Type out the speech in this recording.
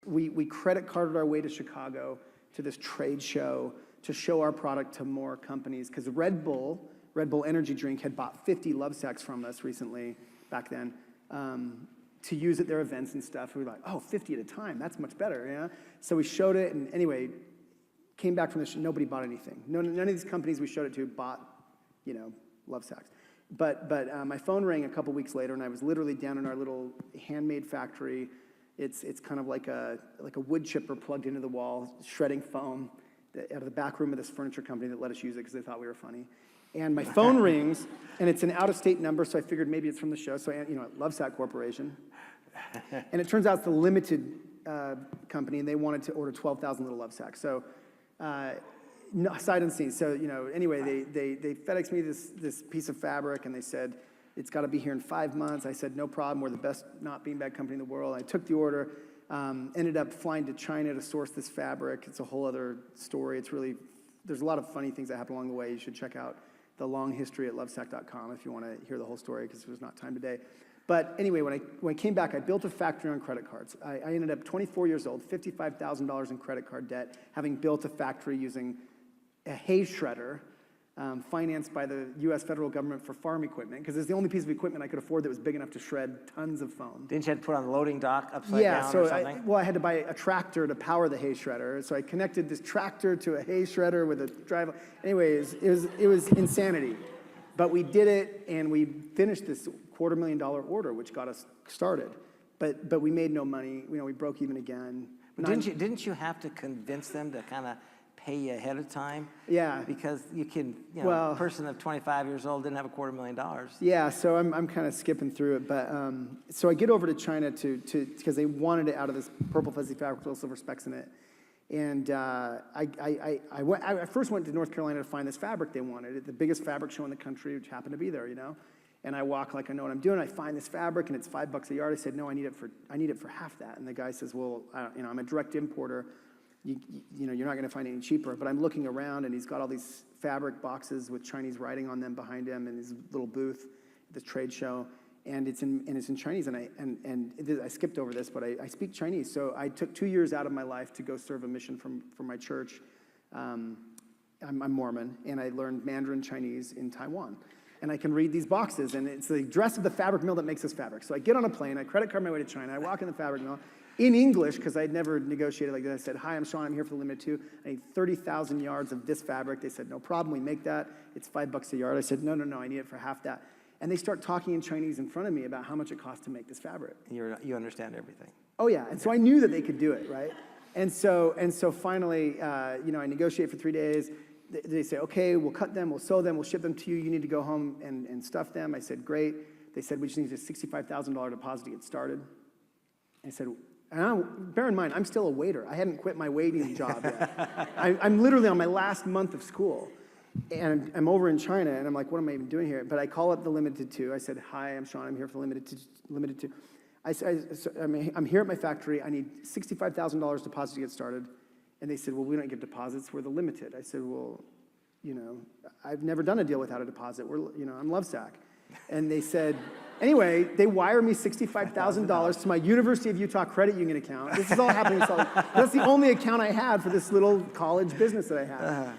we credit carded our way to Chicago to this trade show to show our product to more companies, because Red Bull energy drink had bought 50 Lovesacks from us recently, back then, to use at their events and stuff. We were like, oh, 50 at a time, that's much better, yeah? So we showed it, and anyway, came back from this, nobody bought anything. None of these companies we showed it to bought, Lovesacks. But my phone rang a couple weeks later, and I was literally down in our little handmade factory. It's kind of like a wood chipper plugged into the wall, shredding foam out of the back room of this furniture company that let us use it because they thought we were funny. And my phone rings, and it's an out-of-state number, so I figured maybe it's from the show. So, Lovesack Corporation. And it turns out it's the limited company, and they wanted to order 12,000 little Lovesacks. So, no, sight unseen. So, anyway, they FedExed me this piece of fabric, and they said, it's got to be here in 5 months. I said, no problem. We're the best not beanbag company in the world. I took the order, ended up flying to China to source this fabric. It's a whole other story. There's a lot of funny things that happen along the way. You should check out the long history at lovesack.com if you want to hear the whole story, because there's not time today. But anyway, when I came back, I built a factory on credit cards. I ended up 24 years old, $55,000 in credit card debt, having built a factory using a hay shredder, financed by the U.S. federal government for farm equipment, because it's the only piece of equipment I could afford that was big enough to shred tons of foam. Didn't you have to put on the loading dock upside down or something? I had to buy a tractor to power the hay shredder. So I connected this tractor to a hay shredder with a drive. Anyways, it was insanity. But we did it, and we finished this $250,000 order, which got us started. But we made no money. We broke even again. Didn't you have to convince them to kind of pay you ahead of time? Yeah. Because a person of 25 years old didn't have $250,000. Yeah, so I'm kind of skipping through it. But so I get over to China because they wanted it out of this purple fuzzy fabric with little silver specks in it. And I first went to North Carolina to find this fabric they wanted, the biggest fabric show in the country, which happened to be there, And I walk like I know what I'm doing. I find this fabric, and it's $5 a yard. I said, no, I need it for half that. And the guy says, well, I'm a direct importer. You're not going to find any cheaper. But I'm looking around, and he's got all these fabric boxes with Chinese writing on them behind him in his little booth at this trade show. And it's in Chinese. And I skipped over this, but I speak Chinese. So I took 2 years out of my life to go serve a mission for my church. I'm Mormon, and I learned Mandarin Chinese in Taiwan. And I can read these boxes, and it's the address of the fabric mill that makes this fabric. So I get on a plane, I credit card my way to China, I walk in the fabric mill, in English, because I'd never negotiated like that. I said, hi, I'm Shawn, I'm here for the Limited 2. I need 30,000 yards of this fabric. They said, no problem, we make that. It's $5 a yard. I said, no, I need it for half that. And they start talking in Chinese in front of me about how much it costs to make this fabric. You understand everything. Oh yeah, and so I knew that they could do it, right? And so finally, I negotiate for 3 days. They say, okay, we'll cut them, we'll sew them, we'll ship them to you. You need to go home and stuff them. I said, great. They said, we just need a $65,000 deposit to get started. I said, bear in mind, I'm still a waiter. I hadn't quit my waiting job yet. I'm literally on my last month of school. And I'm over in China, and I'm like, what am I even doing here? But I call up the Limited 2. I said, hi, I'm Shawn. I'm here for the Limited 2. I'm here at my factory. I need $65,000 deposit to get started. And they said, well, we don't give deposits. We're the Limited. I said, well, I've never done a deal without a deposit. I'm Lovesack. And they said, anyway, they wire me $65,000 to my University of Utah credit union account. This is all happening. That's the only account I had for this little college business that I had.